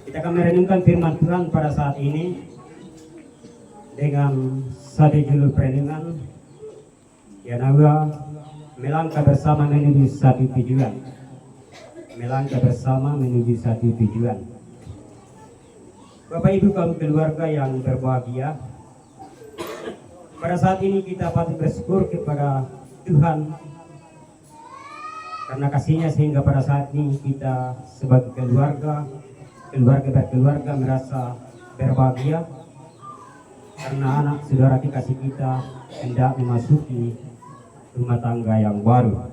Kita akan merenungkan firman Tuhan pada saat ini dengan satu judul perenungan yang melangkah bersama menuju satu tujuan. Melangkah bersama menuju satu tujuan. Bapak Ibu kaum keluarga yang berbahagia, pada saat ini kita patut bersyukur kepada Tuhan karena kasih-Nya sehingga pada saat ini kita sebagai keluarga merasa berbahagia karena anak saudara kekasih kita hendak memasuki rumah tangga yang baru.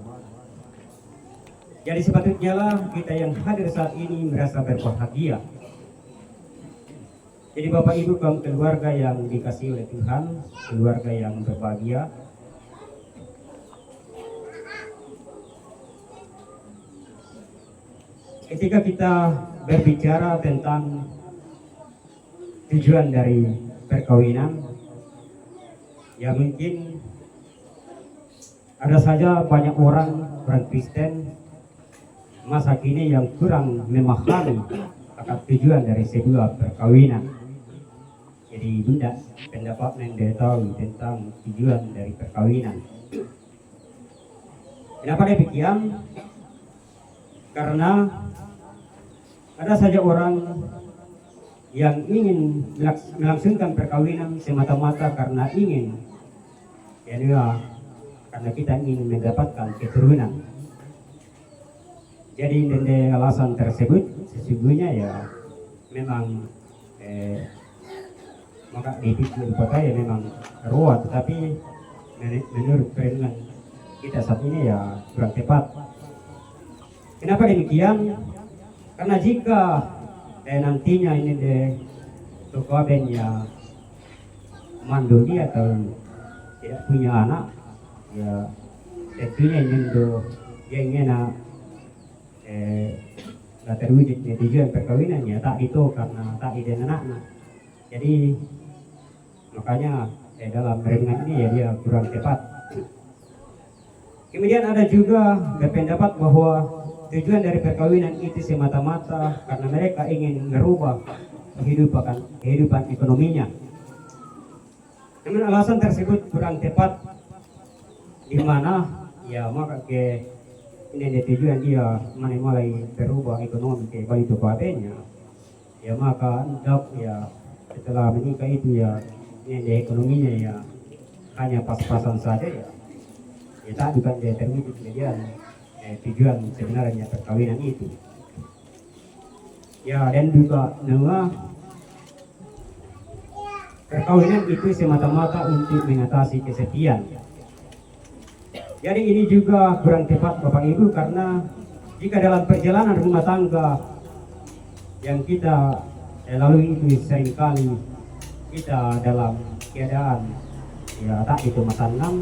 Jadi sepatutnya lah kita yang hadir saat ini merasa berbahagia. Jadi Bapak Ibu kaum keluarga yang dikasihi oleh Tuhan, keluarga yang berbahagia, ketika kita berbicara tentang tujuan dari perkawinan, ya mungkin ada saja banyak orang Kristen masa kini yang kurang memahami akan tujuan dari sebuah perkawinan. Jadi bunda pendapat mengetahui tentang tujuan dari perkawinan. Kenapa demikian? Karena ada saja orang yang ingin melangsungkan perkawinan semata-mata karena ingin, karena kita ingin mendapatkan keturunan. Jadi dari alasan tersebut sesungguhnya ya memang maka dipikir kota ya memang ruwet, tetapi menurut perenungan kita saat ini ya kurang tepat. Kenapa demikian? Karena jika nantinya ini Tukaben ya manduli atau tidak punya anak, ya tentunya dia ingin terwujudnya tujuan perkawinannya tak itu karena tak ide anaknya. Jadi makanya dalam renungan ini ya dia kurang tepat. Kemudian ada juga berpendapat bahwa tujuan dari perkawinan itu semata-mata karena mereka ingin merubah kehidupan ekonominya. Namun alasan tersebut kurang tepat, di mana ya maka ini tujuan dia mulai berubah ekonomi ke balik kepadanya. Ya maka hendak ya setelah menikah itu ya ini ekonominya ya hanya pas-pasan saja ya tak bukan dia terwujud kemudian tujuan sebenarnya perkawinan itu. Ya dan juga perkawinan itu semata-mata untuk mengatasi kesepian. Jadi ini juga kurang tepat Bapak Ibu, karena jika dalam perjalanan rumah tangga yang kita lalui itu seringkali kita dalam keadaan ya tak itu masalah,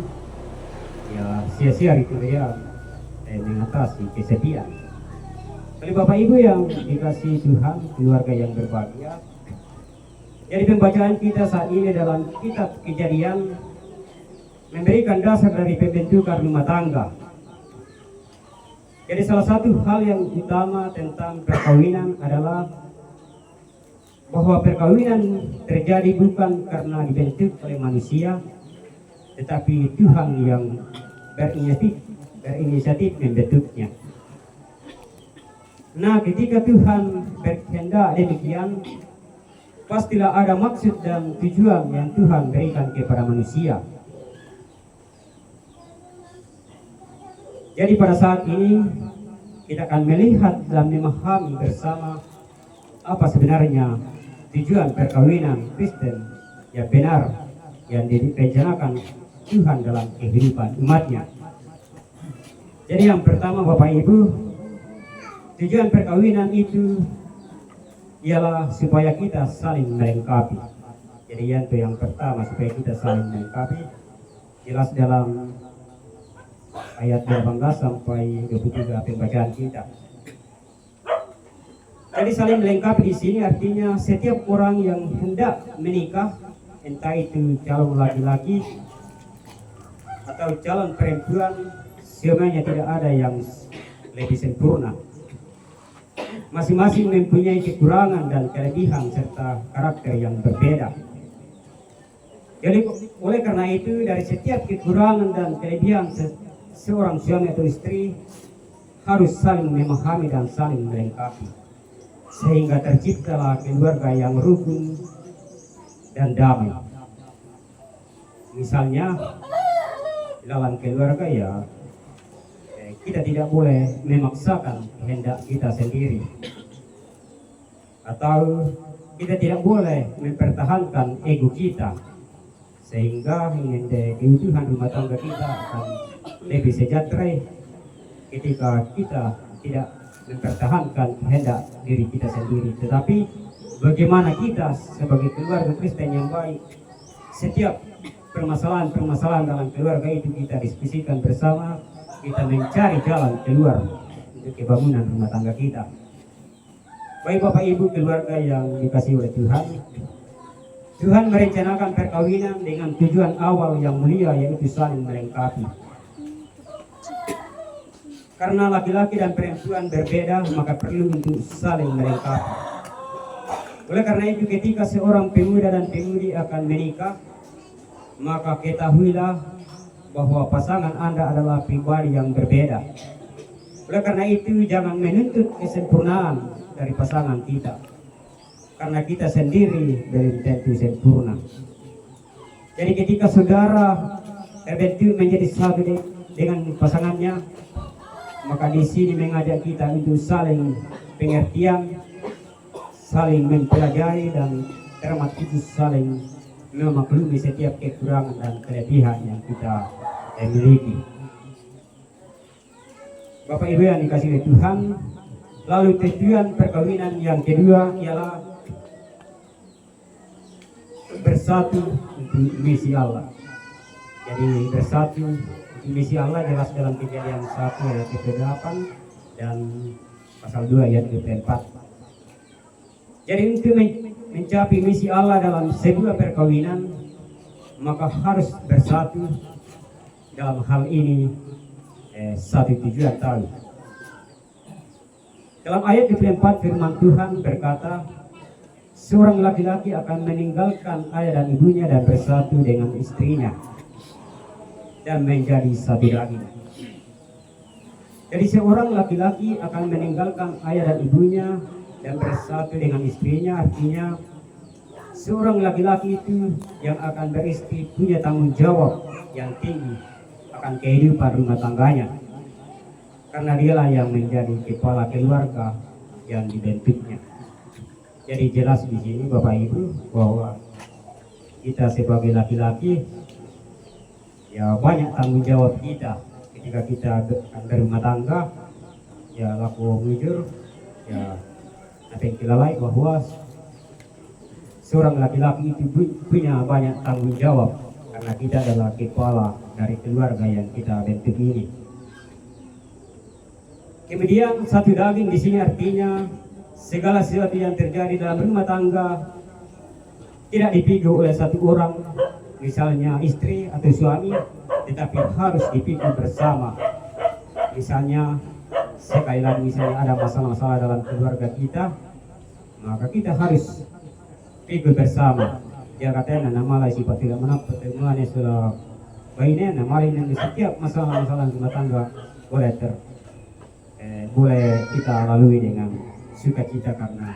ya sia-sia itu ya mengatasi kesepian. Oleh Bapak Ibu yang dikasihi Tuhan, keluarga yang berbahagia, jadi pembacaan kita saat ini dalam kitab Kejadian memberikan dasar dari pembentukan rumah tangga. Jadi salah satu hal yang utama tentang perkawinan adalah bahwa perkawinan terjadi bukan karena dibentuk oleh manusia, tetapi Tuhan yang berinisiatif membentuknya. Nah, ketika Tuhan berkehendak demikian, pastilah ada maksud dan tujuan yang Tuhan berikan kepada manusia. Jadi pada saat ini kita akan melihat dan memahami bersama apa sebenarnya tujuan perkawinan Kristen yang benar yang direncanakan Tuhan dalam kehidupan umatnya. Jadi yang pertama Bapak Ibu, tujuan perkawinan itu ialah supaya kita saling melengkapi. Jadi yang pertama supaya kita saling melengkapi, jelas dalam ayat 18 sampai 23 pembacaan kita. Jadi saling melengkapi di sini artinya setiap orang yang hendak menikah, entah itu calon laki-laki atau calon perempuan, semuanya tidak ada yang lebih sempurna. masing-masing mempunyai kekurangan dan kelebihan serta karakter yang berbeda. Jadi oleh karena itu dari setiap kekurangan dan kelebihan seorang suami atau istri harus saling memahami dan saling melengkapi, sehingga terciptalah keluarga yang rukun dan damai. Misalnya dalam keluarga ya kita tidak boleh memaksakan kehendak kita sendiri, atau kita tidak boleh mempertahankan ego kita, sehingga keutuhan rumah tangga kita akan lebih sejahtera ketika kita tidak mempertahankan kehendak diri kita sendiri. Tetapi bagaimana kita sebagai keluarga Kristen yang baik, setiap permasalahan dalam keluarga itu kita diskusikan bersama, kita mencari jalan keluar untuk kebangunan rumah tangga kita. Baik Bapak Ibu keluarga yang dikasihi oleh Tuhan, Tuhan merencanakan perkawinan dengan tujuan awal yang mulia, yaitu saling melengkapi. Karena laki-laki dan perempuan berbeda, maka perlu untuk saling melengkapi. Oleh karena itu ketika seorang pemuda dan pemudi akan menikah, maka ketahuilah bahwa pasangan Anda adalah pribadi yang berbeda. Oleh karena itu jangan menuntut kesempurnaan dari pasangan kita, karena kita sendiri belum tentu sempurna. Jadi ketika saudara terbentuk menjadi satu dengan pasangannya, maka di sini mengajak kita untuk saling pengertian, saling mempelajari, dan termasuk itu saling memaklumi setiap kekurangan dan kelebihan yang kita miliki. Bapak Ibu yang dikasihi oleh Tuhan, lalu tujuan perkawinan yang kedua ialah bersatu untuk misi Allah. Jadi bersatu untuk misi Allah jelas dalam Kejadian 1 ayat 8 dan pasal 2 ayat 4. Jadi untuk mencapai misi Allah dalam sebuah perkawinan, maka harus bersatu dalam hal ini satu tujuan tahu. Dalam ayat 24 firman Tuhan berkata, seorang laki-laki akan meninggalkan ayah dan ibunya dan bersatu dengan istrinya dan menjadi satu daging. Jadi seorang laki-laki akan meninggalkan ayah dan ibunya dan bersatu dengan istrinya, artinya seorang laki-laki itu yang akan beristri punya tanggung jawab yang tinggi akan kehidupan rumah tangganya, karena dialah yang menjadi kepala keluarga yang dibentuknya. Jadi jelas di sini Bapak Ibu bahwa kita sebagai laki-laki ya banyak tanggung jawab kita ketika kita berumah tangga, ya laku jujur ya. Apa yang kita lalai bahwa seorang laki-laki itu punya banyak tanggung jawab karena kita adalah kepala dari keluarga yang kita bentuk ini. Kemudian satu daging di sini artinya segala sesuatu yang terjadi dalam rumah tangga tidak dipikul oleh satu orang, misalnya istri atau suami, tetapi harus dipikul bersama. Misalnya sekali lagi, misalnya ada masalah-masalah dalam keluarga kita, maka kita harus pikul bersama. Dia katanya nama lain sifat tidak menap pertemuan setelah bayinya, nama lain setiap masalah-masalah rumah tangga boleh kita lalui dengan sukacita karena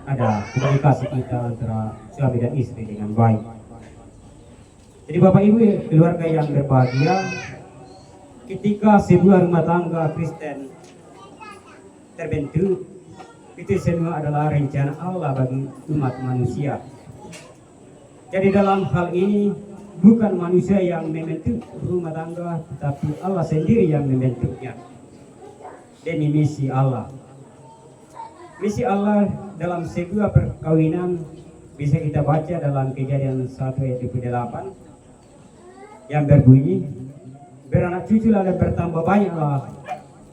ada komunikasi kita antara suami dan istri dengan baik. Jadi Bapak Ibu keluarga yang berbahagia, ketika sebuah rumah tangga Kristen terbentuk, itu semua adalah rencana Allah bagi umat manusia. Jadi dalam hal ini bukan manusia yang membentuk rumah tangga, tetapi Allah sendiri yang membentuknya. Dan ini misi Allah. Misi Allah dalam sebuah perkawinan bisa kita baca dalam Kejadian 1 ayat 28 yang berbunyi, beranak cuculah dan bertambah banyaklah,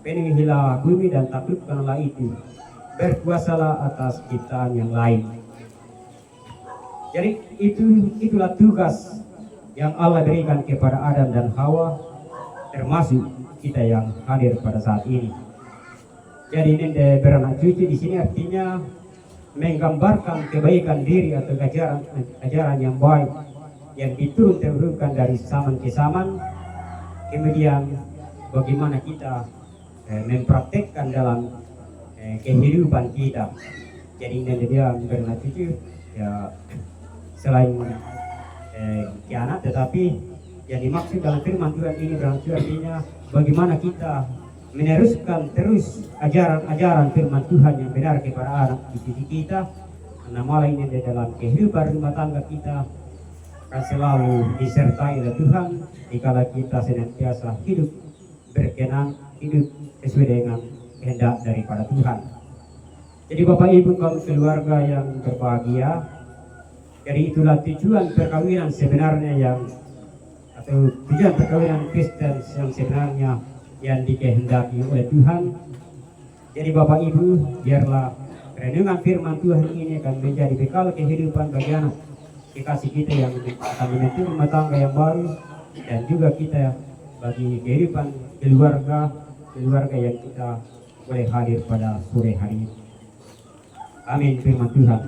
penuhilah bumi dan taklukkanlah itu, berkuasalah atas ciptaan yang lain. Jadi itulah tugas yang Allah berikan kepada Adam dan Hawa, termasuk kita yang hadir pada saat ini. Jadi ini beranak cucu di sini artinya menggambarkan kebaikan diri atau ajaran yang baik yang diturun-temurunkan dari zaman ke zaman. Kemudian bagaimana kita mempraktekkan dalam kehidupan kita. Jadi ini dia beranak cucu ya, selain kianat, tetapi yang dimaksud dalam firman Tuhan ini beranak cucu artinya bagaimana kita meneruskan terus ajaran-ajaran firman Tuhan yang benar kepada anak cucu kita. Karena malah ini di dalam kehidupan rumah tangga kita akan selalu disertai oleh Tuhan dikala kita senantiasa hidup berkenan, hidup sesuai dengan kehendak daripada Tuhan. Jadi Bapak Ibu kaum keluarga yang berbahagia, jadi itulah tujuan perkawinan sebenarnya atau tujuan perkawinan Kristen yang sebenarnya yang dikehendaki oleh Tuhan. Jadi Bapak Ibu, biarlah renungan firman Tuhan ini akan menjadi bekal kehidupan bagi anak kekasih kita yang akan membentuk rumah tangga yang baru, dan juga kita bagi kehidupan keluarga yang kita boleh hadir pada sore hari ini. Amin firman Tuhan.